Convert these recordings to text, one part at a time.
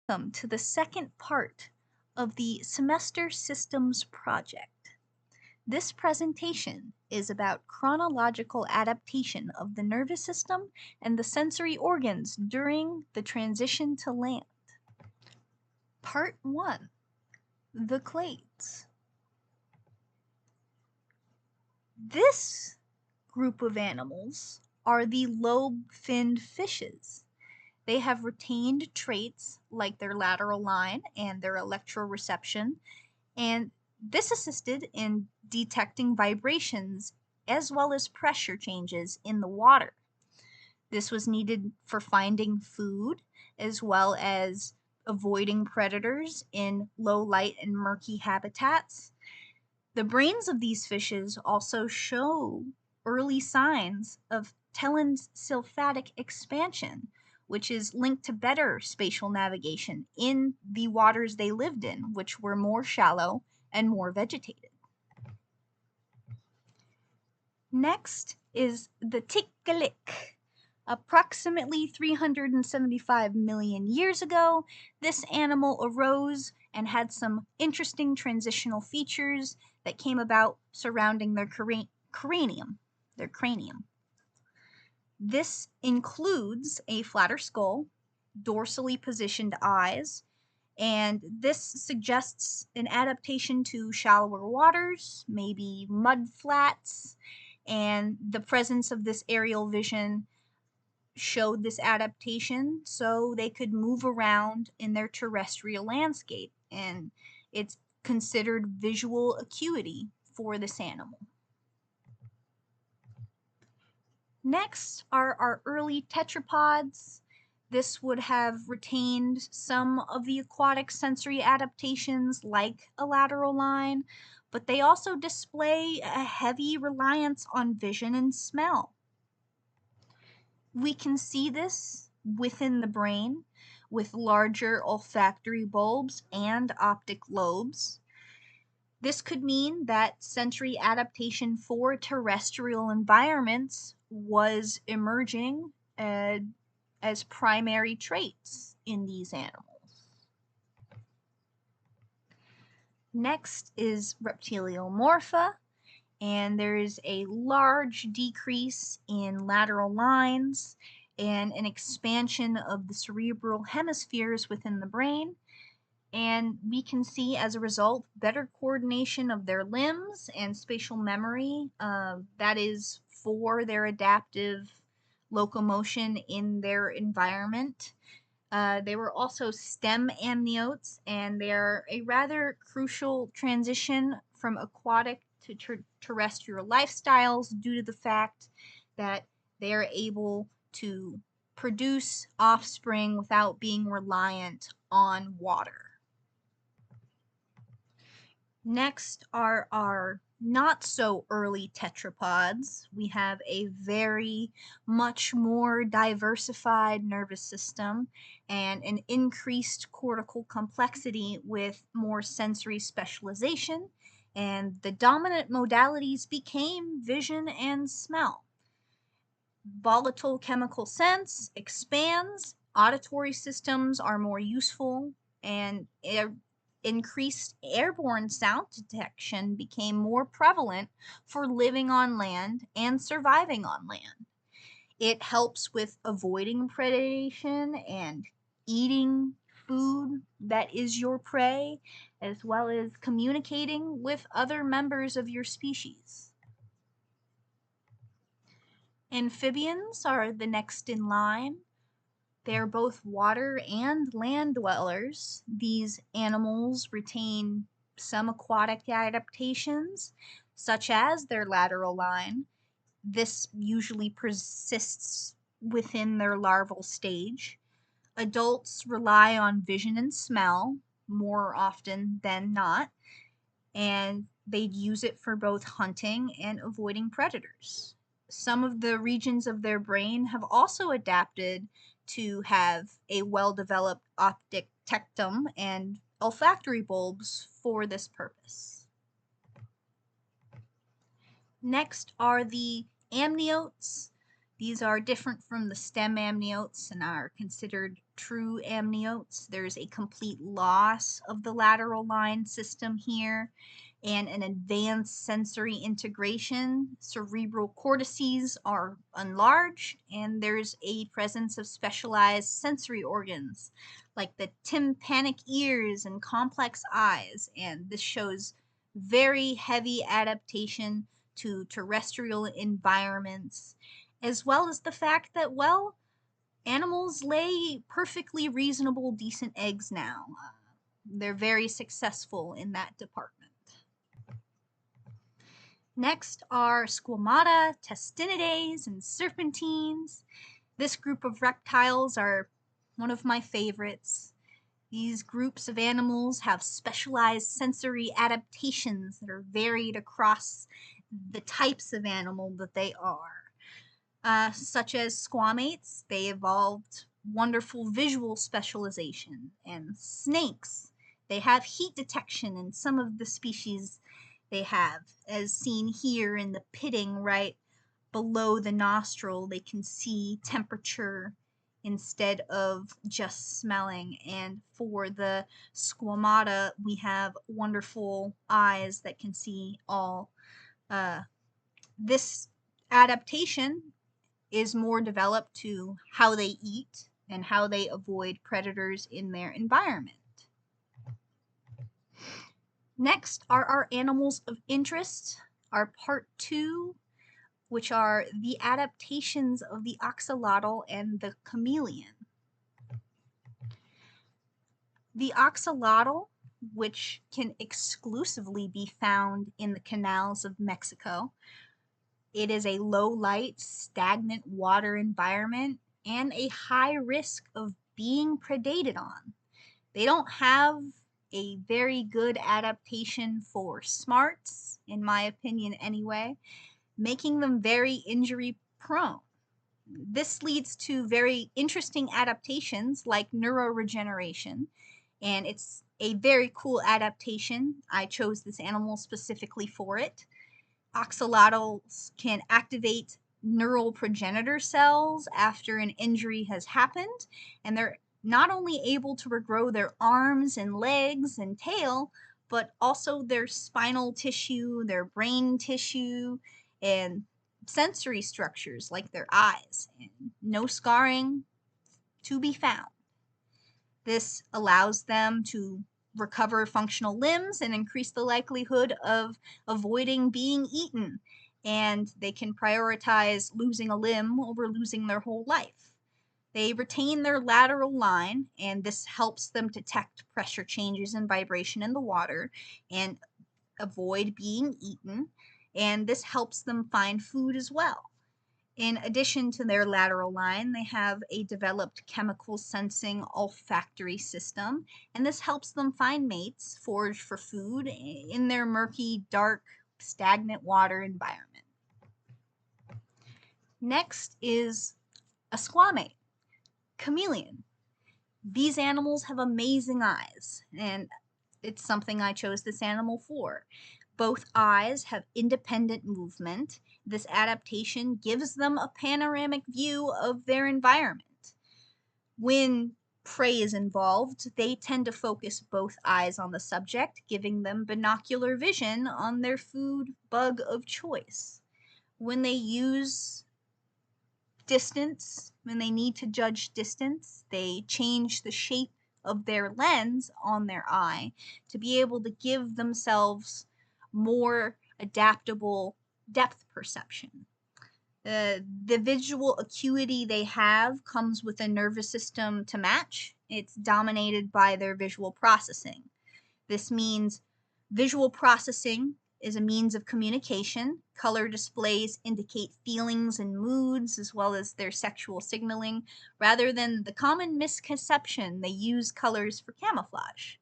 Welcome to the second part of the Semester Systems Project. This presentation is about chronological adaptation of the nervous system and the sensory organs during the transition to land. Part 1. The clades. This group of animals are the lobe-finned fishes. They have retained traits like their lateral line and their electroreception, and this assisted in detecting vibrations as well as pressure changes in the water. This was needed for finding food as well as avoiding predators in low light and murky habitats. The brains of these fishes also show early signs of telensymphatic expansion, which is linked to better spatial navigation in the waters they lived in, which were more shallow and more vegetated. Next is the tikalik. Approximately 375 million years ago, this animal arose and had some interesting transitional features that came about surrounding their cranium. This includes a flatter skull, dorsally positioned eyes, and this suggests an adaptation to shallower waters, maybe mud flats, and the presence of this aerial vision showed this adaptation so they could move around in their terrestrial landscape, and it's considered visual acuity for this animal. Next are our early tetrapods. This would have retained some of the aquatic sensory adaptations like a lateral line, but they also display a heavy reliance on vision and smell. We can see this within the brain with larger olfactory bulbs and optic lobes. This could mean that sensory adaptation for terrestrial environments was emerging as primary traits in these animals. Next is reptiliomorpha, and there is a large decrease in lateral lines and an expansion of the cerebral hemispheres within the brain. And we can see, as a result, better coordination of their limbs and spatial memory, that is for their adaptive locomotion in their environment. They were also stem amniotes, and they're a rather crucial transition from aquatic to terrestrial lifestyles due to the fact that they are able to produce offspring without being reliant on water. Next are our not so early tetrapods. We have a very much more diversified nervous system and an increased cortical complexity with more sensory specialization, and the dominant modalities became vision and smell. Volatile chemical sense expands, auditory systems are more useful, and increased airborne sound detection became more prevalent for living on land and surviving on land. It helps with avoiding predation and eating food that is your prey, as well as communicating with other members of your species. Amphibians are the next in line. They're both water and land dwellers. These animals retain some aquatic adaptations, such as their lateral line. This usually persists within their larval stage. Adults rely on vision and smell more often than not, and they'd use it for both hunting and avoiding predators. Some of the regions of their brain have also adapted to have a well-developed optic tectum and olfactory bulbs for this purpose. Next are the amniotes. These are different from the stem amniotes and are considered true amniotes. There's a complete loss of the lateral line system here and an advanced sensory integration. Cerebral cortices are enlarged, and there's a presence of specialized sensory organs like the tympanic ears and complex eyes, and this shows very heavy adaptation to terrestrial environments, as well as the fact that, well, animals lay perfectly reasonable, decent eggs now. They're very successful in that department. Next are squamata, testinidae, and serpentines. This group of reptiles are one of my favorites. These groups of animals have specialized sensory adaptations that are varied across the types of animal that they are. Such as squamates, they evolved wonderful visual specialization, and snakes, they have heat detection in some of the species they have, as seen here in the pitting right below the nostril. They can see temperature instead of just smelling. And for the squamata, we have wonderful eyes that can see all. This adaptation is more developed to how they eat and how they avoid predators in their environment. Next are our animals of interest, our part 2, which are the adaptations of the axolotl and the chameleon. The axolotl, which can exclusively be found in the canals of Mexico, it is a low light, stagnant water environment and a high risk of being predated on. They don't have a very good adaptation for smarts, in my opinion anyway, making them very injury prone. This leads to very interesting adaptations like neuroregeneration, and it's a very cool adaptation. I chose this animal specifically for it. Axolotls can activate neural progenitor cells after an injury has happened, and they're not only able to regrow their arms and legs and tail, but also their spinal tissue, their brain tissue, and sensory structures like their eyes, and no scarring to be found. This allows them to recover functional limbs and increase the likelihood of avoiding being eaten, and they can prioritize losing a limb over losing their whole life. They retain their lateral line, and this helps them detect pressure changes and vibration in the water and avoid being eaten, and this helps them find food as well. In addition to their lateral line, they have a developed chemical sensing olfactory system, and this helps them find mates, forage for food in their murky, dark, stagnant water environment. Next is a squamate, chameleon. These animals have amazing eyes, and it's something I chose this animal for. Both eyes have independent movement. This adaptation gives them a panoramic view of their environment. When prey is involved, they tend to focus both eyes on the subject, giving them binocular vision on their food bug of choice. When they use distance, when they need to judge distance, they change the shape of their lens on their eye to be able to give themselves more adaptable depth perception. The visual acuity they have comes with a nervous system to match. It's dominated by their visual processing. This means visual processing is a means of communication. Color displays indicate feelings and moods as well as their sexual signaling, rather than the common misconception they use colors for camouflage.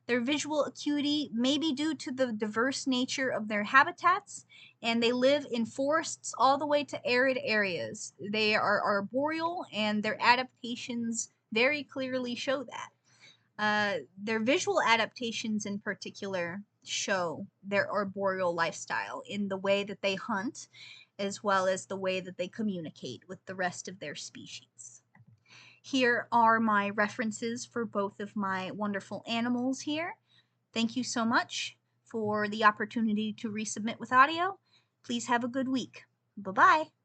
Their visual acuity may be due to the diverse nature of their habitats, and they live in forests all the way to arid areas. They are arboreal, and their adaptations very clearly show that. Their visual adaptations in particular show their arboreal lifestyle in the way that they hunt, as well as the way that they communicate with the rest of their species. Here are my references for both of my wonderful animals here. Thank you so much for the opportunity to resubmit with audio. Please have a good week. Bye bye.